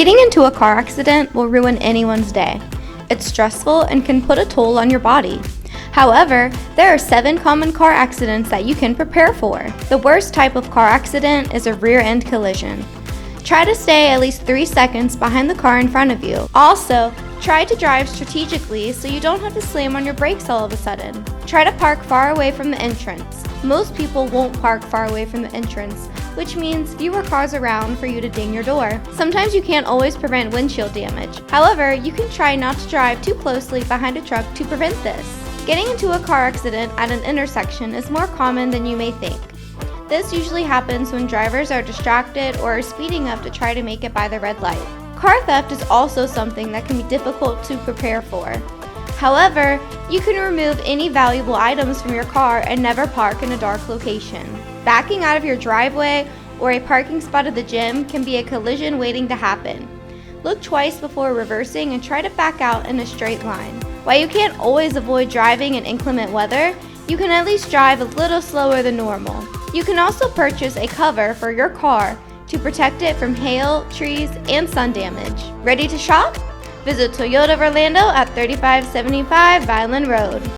Getting into a car accident will ruin anyone's day. It's stressful and can put a toll on your body. However, there are 7 common car accidents that you can prepare for. The worst type of car accident is a rear-end collision. Try to stay at least 3 seconds behind the car in front of you. Also, try to drive strategically so you don't have to slam on your brakes all of a sudden. Try to park far away from the entrance. Most people won't park far away from the entrance, which means fewer cars around for you to ding your door. Sometimes you can't always prevent windshield damage. However, you can try not to drive too closely behind a truck to prevent this. Getting into a car accident at an intersection is more common than you may think. This usually happens when drivers are distracted or are speeding up to try to make it by the red light. Car theft is also something that can be difficult to prepare for. However, you can remove any valuable items from your car and never park in a dark location. Backing out of your driveway or a parking spot at the gym can be a collision waiting to happen. Look twice before reversing and try to back out in a straight line. While you can't always avoid driving in inclement weather, you can at least drive a little slower than normal. You can also purchase a cover for your car to protect it from hail, trees, and sun damage. Ready to shop? Visit Toyota of Orlando at 3575 Vineland Road.